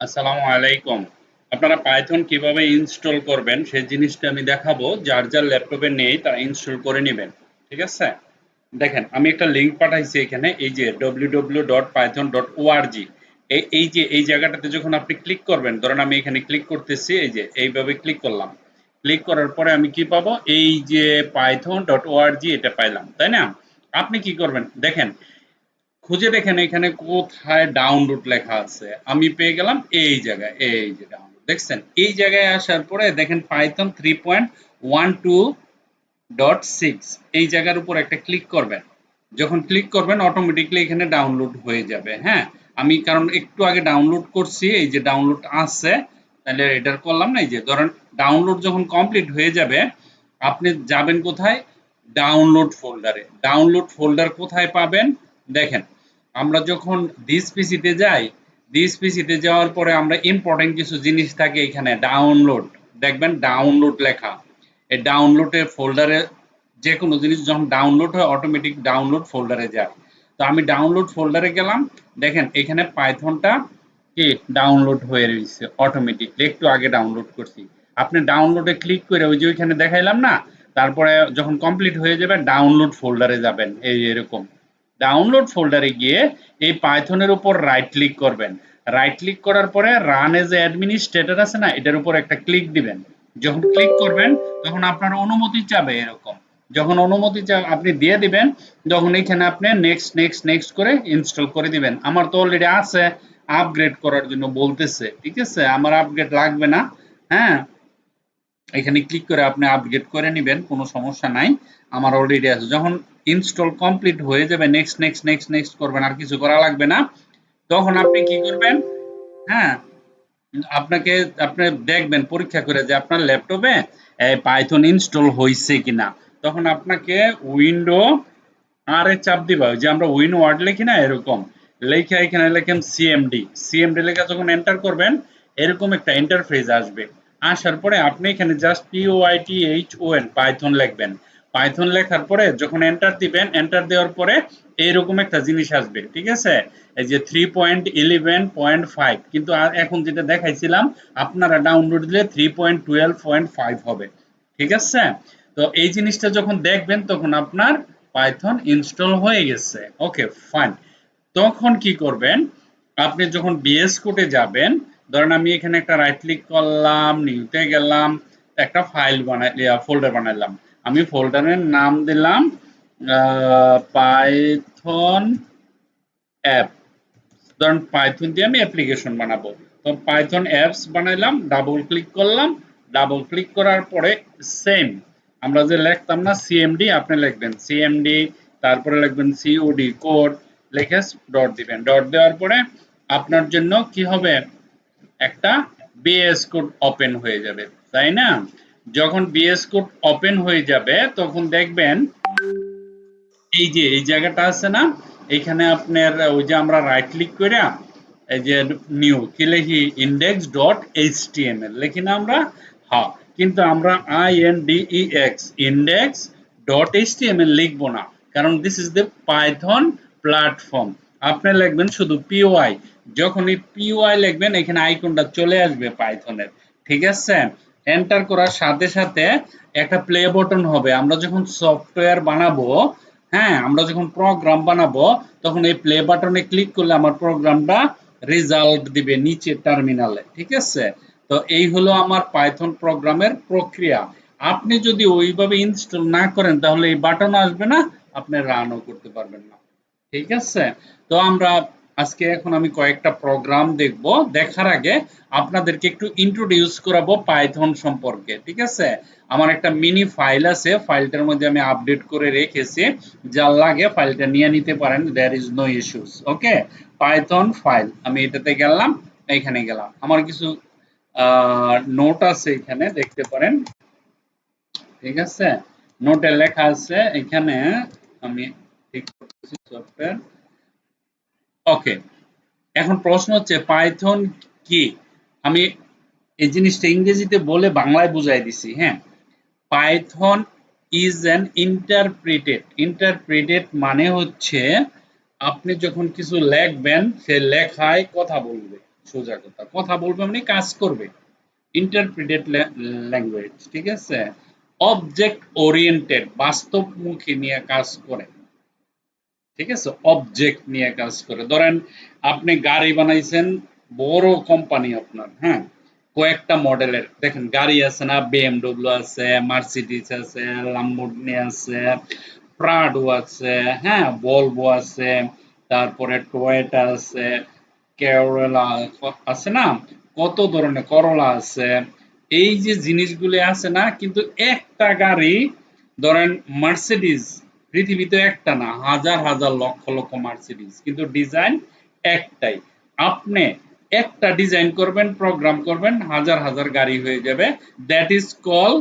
আসসালামু আলাইকুম। আপনারা পাইথন কিভাবে ইনস্টল করবেন সেই জিনিসটা আমি দেখাবো। যার যার ল্যাপটপে নেই তারা ইনস্টল করে নেবেন। ঠিক আছে? দেখেন আমি একটা লিংক পাঠাইছি এখানে, এই যে www.python.org। এই জায়গাটাতে যখন আপনি ক্লিক করবেন, ধরেন আমি এখানে ক্লিক করতেছি, এই যে এইভাবে ক্লিক করলাম। ক্লিক করার পরে আমি কি পাবো? এই যে python.org এটা পাইলাম, তাই না? আপনি কি করবেন দেখেন, খুঁজে দেখেন এখানে কোথায় ডাউনলোড লেখা আছে। আমি পেয়ে গেলাম এই জায়গায়, এই যে ডাউনলোড দেখছেন। এই জায়গায় আসার পরে দেখেন পাইথন 3.12.6 এই জায়গার উপর একটা ক্লিক করবেন। যখন ক্লিক করবেন অটোমেটিকলি এখানে ডাউনলোড হয়ে যাবে। হ্যাঁ, আমি কারণ একটু আগে ডাউনলোড করছি, এই যে ডাউনলোড আছে, তাহলে এটার করলাম না। এই যে ধরেন ডাউনলোড যখন কমপ্লিট হয়ে যাবে আপনি যাবেন কোথায়? ডাউনলোড ফোল্ডারে। ডাউনলোড ফোল্ডার কোথায় পাবেন? দেখেন, আমরা যখন দিস পিসিতে যাই, দিস পিসিতে যাওয়ার পরে আমরা ইম্পর্টেন্ট কিছু জিনিস থাকে এখানে ডাউনলোড, দেখবেন ডাউনলোড লেখা। এই ডাউনলোডের ফোল্ডারে যে কোনো জিনিস যখন ডাউনলোড হয় অটোমেটিক ডাউনলোড ফোল্ডারে যায়। তো আমি ডাউনলোড ফোল্ডারে গেলাম, দেখেন এখানে পাইথনটা কি ডাউনলোড হয়ে রয়েছে অটোমেটিকলি, একটু আগে ডাউনলোড করছি। আপনি ডাউনলোডে ক্লিক করে ওই যে ওইখানে দেখাইলাম না, তারপরে যখন কমপ্লিট হয়ে যাবে ডাউনলোড ফোল্ডারে যাবেন, এই এরকম ডাউনলোড ফোল্ডারে গিয়ে এই পাইথনের উপর রাইট ক্লিক করবেন। রাইট ক্লিক করার পরে রান এজ এ অ্যাডমিনিস্ট্রেটর আছে না, এটার উপর একটা ক্লিক দিবেন। যখন ক্লিক করবেন তখন আপনার অনুমতি চাবে এরকম। যখন অনুমতি আপনি দিয়ে দিবেন, তখন এখানে আপনি নেক্সট নেক্সট নেক্সট করে ইনস্টল করে দিবেন। আমার তো অলরেডি আছে, আপগ্রেড করার জন্য বলতেছে। ঠিক আছে, আমার আপগ্রেড লাগবে না। হ্যাঁ, এখানে ক্লিক করে আপনি আপগ্রেড করে নেবেন, কোনো সমস্যা নাই। আমার অলরেডি আছে। যখন ইনস্টল কমপ্লিট হয়ে যাবে নেক্সট নেক্সট নেক্সট নেক্সট করবেন, আর কিছু করা লাগবে না। তখন আপনি কি করবেন? হ্যাঁ, আপনাকে আপনি দেখবেন পরীক্ষা করে যে আপনার ল্যাপটপে পাইথন ইনস্টল হয়েছে কিনা। তখন আপনাকে উইন্ডো আর এ চাপ দিবা, ওই যে আমরা উইন ওয়ার্ড লিখি না এরকম লেখা, এখানে লেখেন সিএমডি। সিএমডি লেখা যখন এন্টার করবেন এরকম একটা ইন্টারফেস আসবে। আসার পরে আপনি এখানে জাস্ট PYTHON পাইথন লিখবেন। পাইথন লেখার পরে যখন এন্টার দিবেন, এন্টার দেওয়ার পরে এইরকম একটা জিনিস আসবে। ঠিক আছে, এই যে 3.11.5, কিন্তু এখন যেটা দেখাইছিলাম আপনারা ডাউনলোড দিলে 3.12.5 হবে। ঠিক আছে, তো এই জিনিসটা যখন দেখবেন তখন আপনার পাইথন ইনস্টল হয়ে গেছে। ওকে, ফাইন। তখন কি করবেন? আপনি যখন বিএস কোডে যাবেন, ধরেন আমি এখানে একটা রাইট ক্লিক করলাম, নিউতে গেলাম, একটা ফাইল বানাই, ফোল্ডার বানাইলাম। আমি ফোল্ডারের নাম দিলাম পাইথন অ্যাপ। ধরেন পাইথন দিয়ে আমি অ্যাপ্লিকেশন বানাবো, তো পাইথন অ্যাপস বানাইলাম, ডাবল ক্লিক করলাম। ডাবল ক্লিক করার পরে সেম আমরা যে লিখতাম না সিএমডি, আপনি লিখবেন সিএমডি, তারপরে লিখবেন সিওডি কোড, লিখে ডট দিবেন। ডট দেওয়ার পরে আপনার জন্য কি হবে? একটা বিএস কোড ওপেন হয়ে যাবে, তাই না? যখন বিএস কোড ওপেন হয়ে যাবে তখন দেখবেন এই যে এই জায়গাটা আছে না, এখানে আপনার ওই যে আমরা রাইট ক্লিক করে এই যে নিউ কি লিখি, ইন্ডেক্স ডট এইচটিএমএল লিখি না আমরা? হ্যাঁ, কিন্তু আমরা INDEX ইন্ডেক্স ডট এইচটিএমএল লিখবো না, কারণ this is the Python platform. আপনি লিখবেন শুধু পিওয়াই। যখন এই পিওয়াই লিখবেন এখানে আইকনটা চলে আসবে পাইথনের। ঠিক আছে, এন্টার করার সাথে সাথে একটা প্লে বাটন হবে। আমরা যখন সফটওয়্যার বানাবো, হ্যাঁ, আমরা যখন প্রোগ্রাম বানাবো তখন এই প্লে বাটনে ক্লিক করলে আমার প্রোগ্রামটা রেজাল্ট দিবে নিচে টার্মিনালে। ঠিক আছে, তো এই হলো আমার পাইথন প্রোগ্রামের প্রক্রিয়া। আপনি যদি ওইভাবে ইনস্টল না করেন তাহলে এই বাটন আসবে না, আপনি রানও করতে পারবেন না। ঠিক আছে, তো আমরা আজকে এখন আমি কয়েকটা প্রোগ্রাম দেখব। দেখার আগে আপনাদেরকে একটু ইন্ট্রোডিউস করাবো পাইথন সম্পর্কে। ঠিক আছে, আমার একটা মিনি ফাইল আছে, ফাইলটার মধ্যে আমি আপডেট করে রেখেছি। যা লাগে ফাইলটা নিয়ে নিতে পারেন, there is no issues. Okay, Python file, আমি এটাতে গেলাম, এখানে গেলাম, আমার কিছু নোট আছে এখানে দেখতে পারেন। ঠিক আছে, নোটে লেখা আছে এখানে, আমি ঠিক করতেছি সফটওয়্যার। ওকে, এখন প্রশ্ন হচ্ছে পাইথন কি। আমি এই জিনিসটা ইংরেজিতে বলে বাংলায় বুঝাই দিছি। হ্যাঁ, Python is an interpreted. Interpreted মানে হচ্ছে আপনি যখন কিছু লেখবেন সে লেখায় কথা বলবে, সোজা কথা, কথা বলবে মানে কাজ করবে। ইন্টারপ্রিটেড ল্যাঙ্গুয়েজ, ঠিক আছে। অবজেক্ট ওরিয়েন্টেড, বাস্তবমুখী নিয়ে কাজ করে, ঠিক আছে। অবজেক্ট নিয়ে কাজ করে। ধরেন আপনি গাড়ি বানাইছেন, বড় কোম্পানি আপনার, হ্যাঁ, কয়েকটা মডেলের দেখেন গাড়ি আছে না, বিএমডব্লিউ আছে, মার্সিডিজ আছে, লাম্বরগিনি আছে, প্রাডো আছে, হ্যাঁ, ভলভো আছে, তারপরে টয়োটা আছে, কেরলা আছে না, কত ধরনের, করলা আছে। এই যে জিনিসগুলো আছে না, কিন্তু একটা গাড়ি, ধরেন মার্সিডিজ, পৃথিবীতে একটা না, হাজার হাজার লক্ষ লক্ষ মার্সিডিজ, কিন্তু ডিজাইন একটাই। আপনি একটা ডিজাইন করবেন, প্রোগ্রাম করবেন, হাজার হাজার গাড়ি হয়ে যাবে। That is call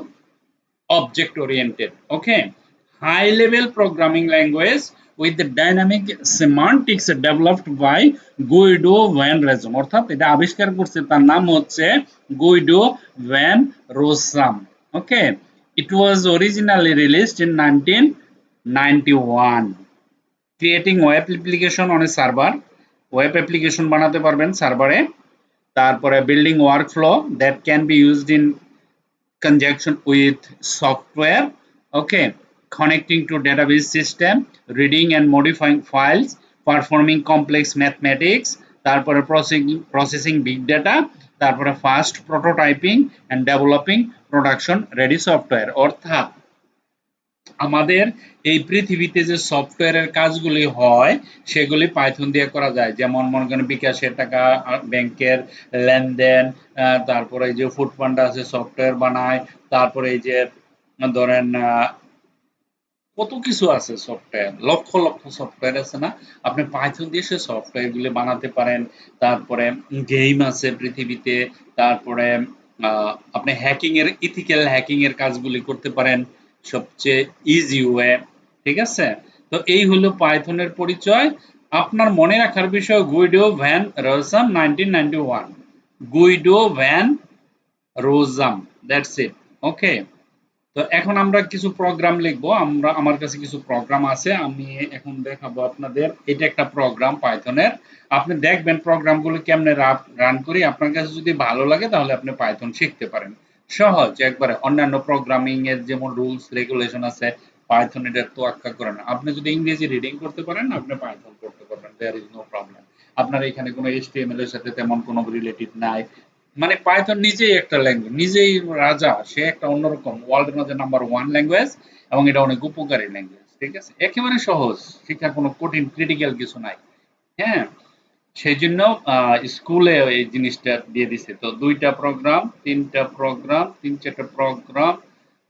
object oriented. Okay, high level programming language with the dynamic semantics developed by Guido van Rossum, অর্থাৎ এটা আবিষ্কার করছে, তার নাম হচ্ছে Guido van Rossum. Okay, it was originally released in 1991, creating web application on a server, web application বানাতে পারবেন সার্ভারে। তারপরে building workflow that can be used in conjunction with software, okay, connecting to database system, reading and modifying files, performing complex mathematics, তারপরে processing big data, তারপরে fast prototyping and developing production ready software। অর্থাৎ আমাদের এই পৃথিবীতে যে সফটওয়্যারের কাজগুলি হয় সেগুলি পাইথন দিয়ে করা যায়। যেমন মনে করেন বিকাশের টাকা, ব্যাংকের লেনদেন, তারপরে এই যে ফুড পান্ডা আছে সফটওয়্যার বানায়, তারপরে এই যে ধরেন কত কিছু আছে সফটওয়্যার, লক্ষ লক্ষ সফটওয়্যার আছে না, আপনি পাইথন দিয়ে সে সফটওয়্যার গুলি বানাতে পারেন। তারপরে গেম আছে পৃথিবীতে, তারপরে আপনি হ্যাকিং এর, ইথিক্যাল হ্যাকিং এর কাজগুলি করতে পারেন সবচেয়ে ইজি ওয়ে, ঠিক আছে। তো এই হলো পাইথনের পরিচয়। আপনার মনে রাখার বিষয় Guido van Rossum 1991, Guido van Rossum, that's it. Okay, তো এখন আমরা কিছু প্রোগ্রাম লিখবো। আমার কাছে কিছু প্রোগ্রাম আছে, আমি এখন দেখাবো আপনাদের। এটা একটা প্রোগ্রাম পাইথনের, আপনি দেখবেন প্রোগ্রামগুলো কেমনে রান করি। আপনার কাছে যদি ভালো লাগে তাহলে আপনি পাইথন শিখতে পারেন, সহজ একবারে। অন্যান্য প্রোগ্রামিং এর যেমন রুলস রেগুলেশন আছে, পাইথন এটা তোয়াক্কা করে না। আপনি যদি ইংরেজি রিডিং করতে পারেন, আপনি পাইথন করতে পারবেন, দেয়ার ইজ নো প্রবলেম। আপনার এখানে কোনো এইচটিএমএল এর সাথে তেমন কোনো রিলেটিভ নাই। মানে পাইথন নিজেই একটা ল্যাঙ্গুয়েজ, নিজেই রাজা, সে একটা অন্যরকম ওয়ার্ল্ডের মধ্যে নাম্বার ওয়ান ল্যাঙ্গুয়েজ, এবং এটা অনেক উপকারী ল্যাঙ্গুয়েজ, ঠিক আছে, একেবারে সহজ, শিক্ষার কোনো কঠিন ক্রিটিক্যাল কিছু নাই। হ্যাঁ, সেই জন্য স্কুলে এই জিনিসটা দিয়ে দিছে। তো দুইটা প্রোগ্রাম, তিনটা প্রোগ্রাম, তিন চারটা প্রোগ্রাম,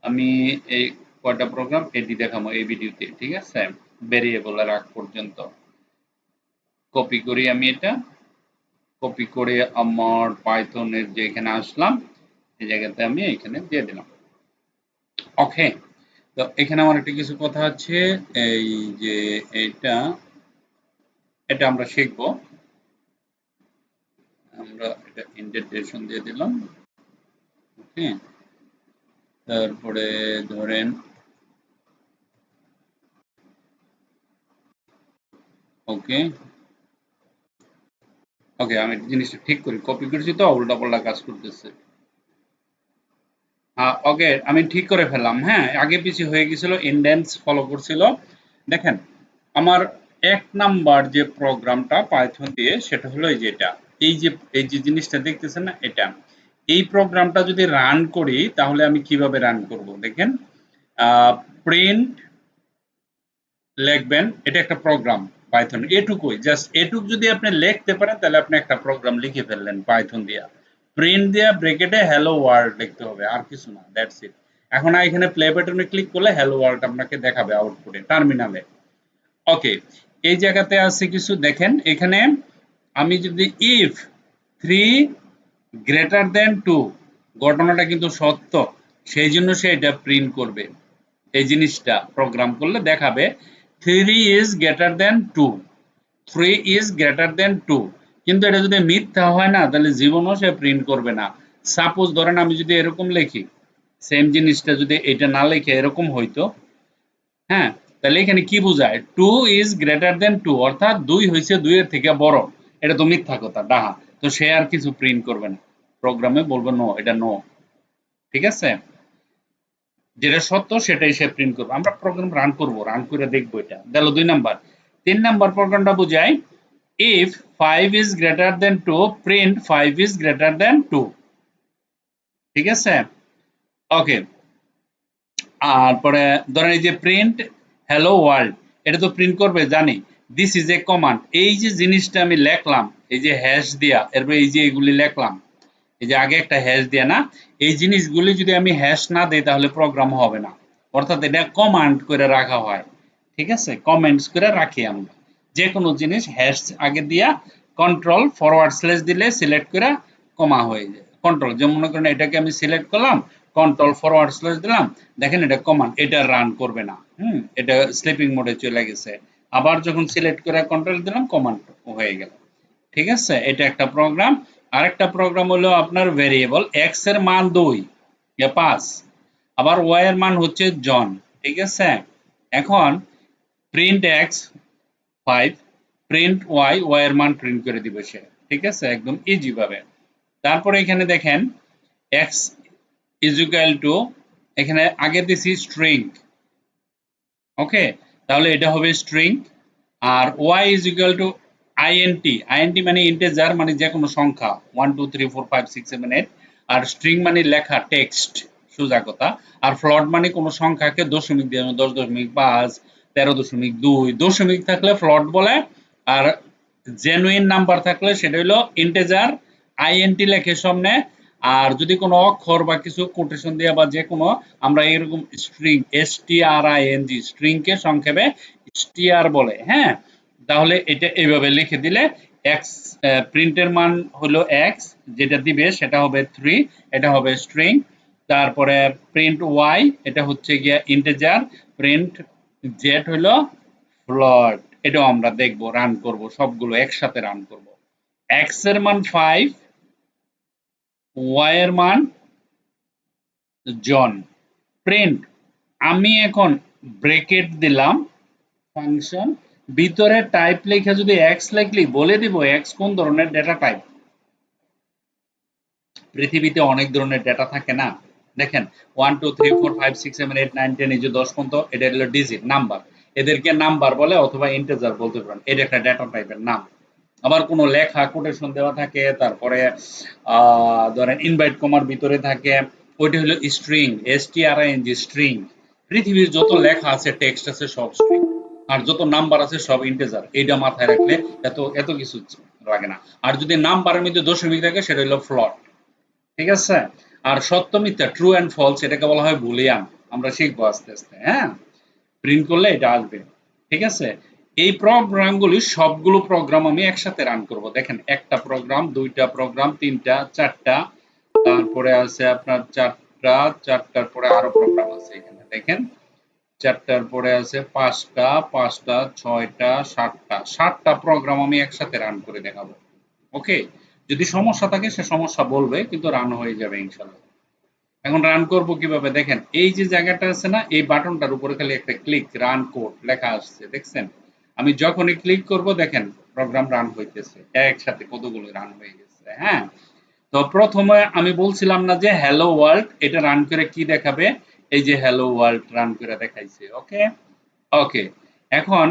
আমি এই কয়টা প্রোগ্রাম এটি দেখাবো এই ভিডিওতে, ঠিক আছে, ভেরিয়েবলের আগ পর্যন্ত। কপি করি আমি এটা, কপি করে আমার পাইথনের যে এখানে আসলাম, এই জায়গাতে আমি এখানে দিয়ে দিলাম। ওকে, তো এখানে আমার একটা কিছু কথা আছে, এই যে এটা এটা আমরা শিখবো। আমরা এটা ইন্ডেন্টেশন দিয়ে দিলাম। ওকে, তারপরে ধরেন ওকে, ওকে, আমি জিনিসটা ঠিক করি, কপি করেছি তো উল্টা পাল্টা কাজ করতেছে। ওকে, আমি ঠিক করে ফেললাম। হ্যাঁ, আগে পিছিয়ে হয়ে গেছিল, ইন্ডেন্স ফলো করছিল। দেখেন আমার এক নাম্বার যে প্রোগ্রামটা পাইথন দিয়ে, সেটা হলো এই যে এটা, এই যে জিনিসটা দেখতেছেন না, এটা। এই প্রোগ্রামটা যদি রান করি তাহলে আমি কিভাবে রান করব দেখেন। প্রিন্ট লিখবেন, এটা একটা প্রোগ্রাম পাইথন, এটুকুই, জাস্ট এটুক যদি আপনি লিখতে পারেন তাহলে আপনি একটা প্রোগ্রাম লিখে ফেললেন পাইথন দিয়া। প্রিন্ট দিয়া ব্র্যাকেটে হ্যালো ওয়ার্ল্ড লিখতে হবে, আর কিছু না, দ্যাটস ইট। এখন এখানে প্লে বাটনে ক্লিক করলে হ্যালো ওয়ার্ল্ড আপনাকে দেখাবে আউটপুটে টার্মিনালে। ওকে, এই জায়গাতে আছে কিছু দেখেন, এখানে আমি যদি ইফ 3 গ্রেটার দেন 2, ঘটনাটা কিন্তু সত্য, সেই জন্য সে এটা প্রিন্ট করবে। এই জিনিসটা প্রোগ্রাম করলে দেখাবে 3 is greater than 2, 3 is greater than 2। কিন্তু এটা যদি মিথ্যা হয় না, তাহলে জীবনও সে প্রিন্ট করবে না। সাপোজ ধরেন আমি যদি এরকম লিখি, সেম জিনিসটা যদি এটা না লিখে এরকম হইতো, হ্যাঁ, তাহলে এখানে কি বোঝায়, 2 ইজ গ্রেটার দেন 2, অর্থাৎ 2 হইছে 2 এর থেকে বড়। এটা তো মিথ্যা কথা, ডাহা। তো সে আর কিছু প্রিন্ট করবে না, প্রোগ্রামে বলবে নো, এটা নো। ঠিক আছে, যেটা সত্য সেটাই সে প্রিন্ট করবে। আমরা প্রোগ্রাম রান করব, রান করে দেখবো। এটা গেল 2 নাম্বার। 3 নাম্বার প্রোগ্রামটা বোঝায় if 5 is greater than 2 print 5 is greater than 2। ঠিক আছে, ওকে। আর পরে ধরেন এই যে প্রিন্ট হ্যালো ওয়ার্ল্ড, এটা তো প্রিন্ট করবে জানি। দিস ইজ এ কমান্ড, এই যে জিনিসটা আমি লেখলাম, এই যে হ্যাশ দিয়া, এরপর এই যে এগুলি লেখলাম, এই যে আগে একটা হ্যাশ দিয়া না, এই জিনিসগুলি যদি আমি হ্যাশ না দেই তাহলে প্রোগ্রাম হবে না। অর্থাৎ এটা কমান্ড করে রাখা হয়। ঠিক আছে, কমেন্টস করে রাখি আমরা। যে কোনো জিনিস হ্যাশ আগে দিয়া কন্ট্রোল ফরওয়ার্ড স্ল্যাশ দিলে সিলেক্ট করে কমা হয়ে যায়। কন্ট্রোল, যেমন মনে করেন এটাকে আমি সিলেক্ট করলাম, কন্ট্রোল ফরওয়ার্ড স্ল্যাশ দিলাম, দেখেন এটা কমান্ড, এটা রান করবে না। এটা স্লিপিং মোডে চলে গেছে। আবার যখন সিলেক্ট করে কন্ট্রোল দিলাম, কমান্ড হয়ে গেল। ঠিক আছে, এটা একটা প্রোগ্রাম। আরেকটা প্রোগ্রাম হলো আপনার ভেরিয়েবল এক্স এর মান 2 5, আবার ওয়াই এর মান হচ্ছে জন। ঠিক আছে, এখন print x 5, print y, y এর মান প্রিন্ট করে দিবে সে। ঠিক আছে, একদম ইজি ভাবে। তারপরে এখানে দেখেন এক্স ইজ ইকুয়াল টু, এখানে আগে দিছি স্ট্রিং। ওকে, তাহলে এটা হবে স্ট্রিং। আর y is equal to INT, INT মানে ইন্টিজার, মানে যে কোনো সংখ্যা 1 2 3 4 5 6 7 8। আর স্ট্রিং মানে লেখা টেক্সট, সোজা কথা। আর ফ্লোট মানে কোনো সংখ্যাকে দশমিক দিয়ে, 10.5 13.2, দশমিক থাকলে ফ্লোট বলে। আর জেনুইন নাম্বার থাকলে সেটা হলো ইন্টিজার, আইএনটি লেখে সামনে। আর যদি কোনো অক্ষর বা কিছু কোটেশন দিয়ে বা যে কোনো, আমরা এরকম স্ট্রিং, এসটিআরআইএনজি, স্ট্রিং কে সংক্ষেপে স্টিআর বলে। হ্যাঁ, তাহলে এটা এইভাবে লিখে দিলে এক্স, প্রিন্টের মান হলো এক্স, যেটা দিবে সেটা হবে 3, এটা হবে স্ট্রিং। তারপরে প্রিন্ট ওয়াই, এটা হচ্ছে গিয়া ইন্টিজার। প্রিন্ট জেড হলো ফ্লোট। এটাও আমরা দেখবো, রান করব, সবগুলো একসাথে রান করব। এক্স এর মান 5, ওয়াই এর মান জন। প্রিন্ট, আমি এখন ব্রেকেট দিলাম, ফাংশন ভিতরে টাইপ লেখা যদি এক্স লিখলি বলে দিব এক্স কোন ধরনের ডেটা টাইপ। পৃথিবীতে অনেক ধরনের ডেটা থাকে না, দেখেন 1 2 3 4 5 6 7 8 9 10, এই যে 10 পর্যন্ত, এটা হলো ডিজিট নাম্বার, এদেরকে নাম্বার বলে অথবা ইন্টিজার বলতে পারেন। এটা একটা ডেটা টাইপের নাম। আবার কোনো লেখা কোটেশন দেওয়া থাকে, তারপরে ধরেন ইনভাইট কমার ভিতরে থাকে, ওইটা হলো স্ট্রিং, এসটিআরআইএনজি, স্ট্রিং। পৃথিবীর যত লেখা আছে, টেক্সট আছে, সব স্ট্রিং। আর যত নাম্বার আছে সব ইন্টিজার। এইটা মাথায় রাখলে এত এত কিছু লাগে না। আর যদি নাম্বারের মধ্যে দশমিক থাকে সেটা হলো ফ্লট। ঠিক আছে, আর সত্য মিথ্যা, ট্রু অ্যান্ড ফলস, এটাকে বলা হয় বুলিয়ান। আমরা শিখবো আস্তে আস্তে। হ্যাঁ, প্রিন্ট করলে এটা আসবে। ঠিক আছে, এই প্রোগ্রামগুলি সবগুলো প্রোগ্রাম আমি একসাথে রান করব। দেখেন, একটা প্রোগ্রাম, দুইটা প্রোগ্রাম, তিনটা, চারটা, তারপরে আছে আপনার চারটা, চারটার পরে আরো প্রোগ্রাম আছে এখানে দেখেন, চারটার পরে আছে পাঁচটা, পাঁচটা, ছয়টা, সাতটা, সাতটা প্রোগ্রাম আমি একসাথে রান করে দেখাবো। ওকে, যদি সমস্যা থাকে সে সমস্যা বলবে, কিন্তু রান হয়ে যাবে ইনশাল্লাহ। এখন রান করব কিভাবে, দেখেন এই যে জায়গাটা আছে না, এই বাটনটার উপরে খালি একটা ক্লিক, রান কোড লেখা আসছে, দেখছেন? আমি যখনই ক্লিক করব দেখেন প্রোগ্রাম রান হইতেছে, একসাথে কতগুলো রান হয়ে গেছে। হ্যাঁ, তো প্রথমে আমি বলছিলাম না যে হ্যালো ওয়ার্ল্ড, এটা রান করে কি দেখাবে, এই যে হ্যালো ওয়ার্ল্ড রান করে দেখাইছে। ওকে, ওকে, এখন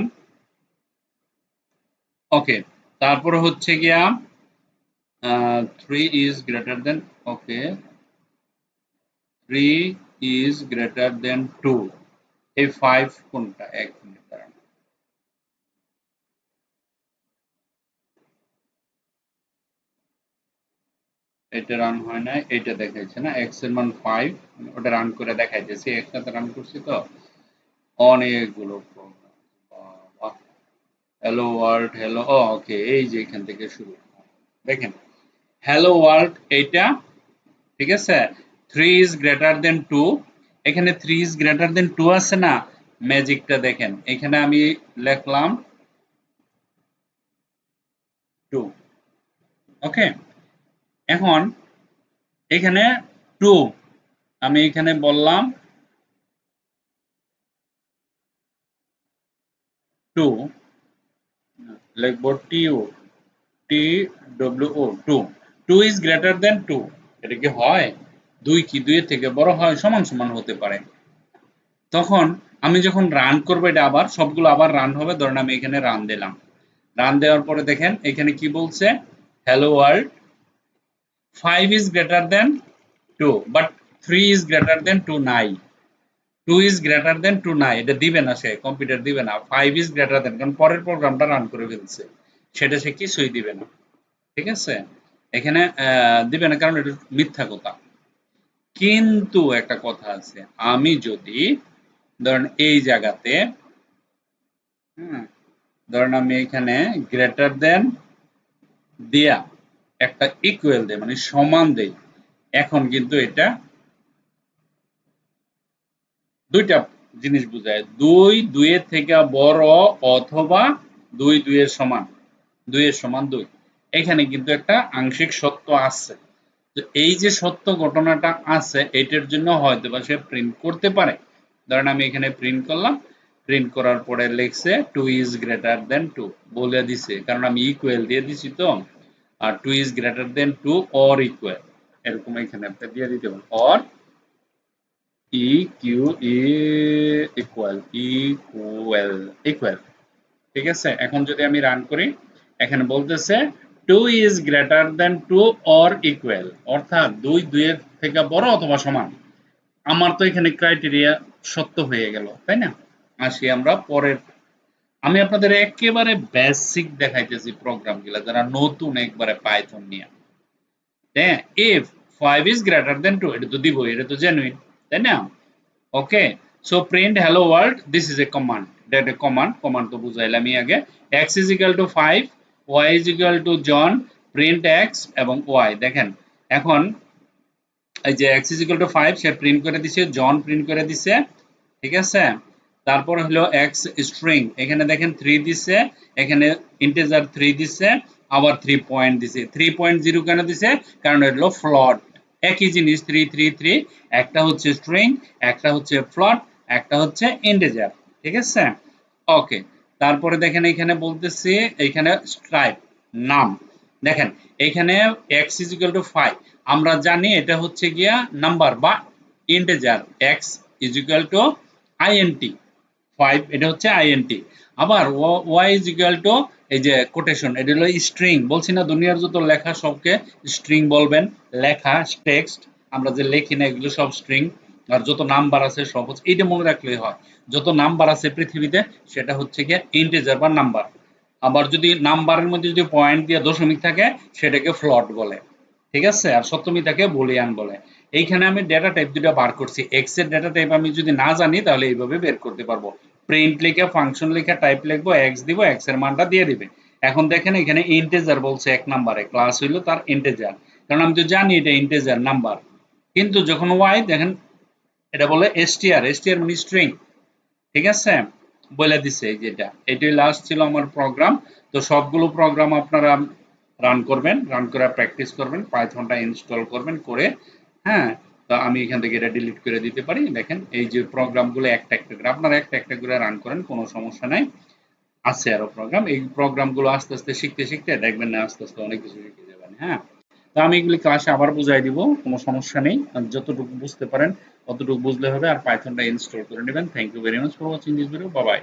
ওকে, তারপরে হচ্ছে গিয়া 3 is greater then, okay, 3 is greater than 2, এই 5 কোনটা, এক মিনিট দাঁড়ান। এটা রান হয় না, এটা দেখাইছে না এক্স এর মান 5, ওটা রান করে দেখাইতেছি, একসাথে রান করছি তো অনেকগুলো প্রোগ্রাম। হ্যালো ওয়ার্ল্ড, হ্যালো, ওকে, এই যে এখান থেকে শুরু। দেখেন হ্যালো ওয়ার্ল্ড এইটা। ঠিক আছে, 3 ইজ গ্রেটার দেন 2, এখানে 3 ইজ গ্রেটার দেন 2 আছে না, ম্যাজিকটা দেখেন, এখানে আমি লিখলাম 2। ওকে, এখন এখানে 2, আমি এখানে বললাম 2, লিখব two, T W O 2 2 is greater than 2 এটা কি হয় 2 কি 2 এর থেকে বড় হয় সমান সমান হতে পারে তখন আমি যখন রান করব এটা আবার সবগুলো আবার রান হবে ধরেন আমি এখানে রান দিলাম রান দেওয়ার পরে দেখেন এখানে কি বলছে hello world 5 is greater than 2 but 3 is greater than 2 নাই 2 is greater than 2 নাই এটা দিবে না সে কম্পিউটার দিবে না 5 is greater than কারণ পরের প্রোগ্রামটা রান করে ফেলছে সেটা সে কিছুই দিবে না ঠিক আছে এখানে দিবে না কারণ এটা মিথ্যা কথা কিন্তু একটা কথা আছে আমি যদি ধরেন এই জায়গাতে ধরেন আমি এখানে গ্রেটার দেন দিয়া একটা ইকুয়াল দেই মানে সমান দেই এখন কিন্তু এটা দুইটা জিনিস বোঝায় 2 2 এর থেকে বড় অথবা 2 2 এর সমান 2 এর সমান 2 এখানে কিন্তু একটা আংশিক সত্য আছে তো এই যে সত্য ঘটনাটা আছে এটার জন্য হয়তো বা সে প্রিন্ট করতে পারে ধরেন আমি এখানে প্রিন্ট করলাম প্রিন্ট করার পরে লিখছে 2 ইজ গ্রেটার দেন 2 বলে দিছে কারণ আমি ইকুয়াল দিয়ে দিছি তো আর 2 is greater than 2 or equal এরকম এখানে একটা দিয়ে দিতে পারেন অর ইকিউ ইকুয়াল ঠিক আছে এখন যদি আমি রান করি এখানে বলতেছে 2 is greater than 2 or equal অর্থাৎ 2 2 এর থেকে বড় অথবা সমান আমার তো এখানে ক্রাইটেরিয়া সত্য হয়ে গেল তাই না আসি আমরা পরের আমি আপনাদের একেবারে বেসিক দেখাইতেছি প্রোগ্রামগুলো যারা নতুন একবারে পাইথন নিয়ে হ্যাঁ if 5 is greater than 2 এটা তো দিবই এটা তো জেনুইন তাই না okay so print hello world this is a command that a command তো বুঝাইলামই আগে x is equal to 5 y is equal to john print x এবং y দেখেন এখন এই যে x is equal to 5 say print করে দিছে জন প্রিন্ট করে দিছে ঠিক আছে তারপর হলো x স্ট্রিং এখানে দেখেন 3 দিছে এখানে ইন্টিজার 3 দিছে আবার 3 পয়েন্ট দিছে 3.0 কেন দিছে কারণ এটা হলো ফ্লোট একই জিনিস 333 একটা হচ্ছে স্ট্রিং একটা হচ্ছে ফ্লোট একটা হচ্ছে ইন্টিজার ঠিক আছে ওকে তারপরে দেখেন এখানে বলতেছি এখানে স্ট্রাইপ নাম দেখেন এখানে x is equal to 5 আমরা জানি এটা হচ্ছে গিয়া নাম্বার বা integer x is equal to int 5 এটা হচ্ছে int আবার y is equal to এই যে কোটেশন এটা হলো স্ট্রিং বলছি না দুনিয়ার যত লেখা সবকে স্ট্রিং বলবেন লেখা টেক্সট আমরা যে লিখি না এগুলো সব স্ট্রিং আর যত নাম্বার আছে সব হচ্ছে এটা মনে রাখলেই হয় যত নাম্বার আছে পৃথিবীতে সেটা হচ্ছে গিয়ে ইন্টিজার বা নাম্বার আবার যদি নাম্বারের মধ্যে যদি পয়েন্ট দিয়ে দশমিক থাকে সেটাকে ফ্লট বলে ঠিক আছে আর সপ্তমী থাকে বুলিয়ান বলে এইখানে আমি ডেটা টাইপ দুটো বার করছি এক্স এর ডেটা টাইপ আমি যদি না জানি তাহলে এইভাবে বের করতে পারবো প্রিন্ট লিখে ফাংশন লিখে টাইপ লিখবো এক্স দিব এক্স এর মানটা দিয়ে দিবে এখন দেখেন এখানে ইন্টিজার বলছে এক নম্বরে ক্লাস হইলো তার ইন্টিজার কারণ আমি তো জানি এটা ইন্টিজার নাম্বার কিন্তু যখন ওয়াই দেখেন এটা বলে এসটিআর মানে স্ট্রিং ঠিক আছে বলে দিছে যেটা এটাই লাস্ট ছিল আমার প্রোগ্রাম তো সবগুলো প্রোগ্রাম আপনারা রান করবেন রান করে প্র্যাকটিস করবেন পাইথনটা ইনস্টল করবেন করে হ্যাঁ তো আমি এখান থেকে এটা ডিলিট করে দিতে পারি দেখেন এই যে প্রোগ্রামগুলো একটা একটা করে আপনারা একটা একটা করে রান করেন কোনো সমস্যা নাই আছে আরো প্রোগ্রাম এই প্রোগ্রামগুলো আস্তে আস্তে শিখতে শিখতে দেখবেন না আস্তে আস্তে অনেক কিছু শিখে যাবেন হ্যাঁ তো আমি এগুলি ক্লাসে আবার বুঝাই দিব কোনো সমস্যা নেই আর যতটুকু বুঝতে পারেন ততটুকু বুঝলে হবে আর পাইথনটা ইনস্টল করে নেবেন thank you very much for watching this video bye by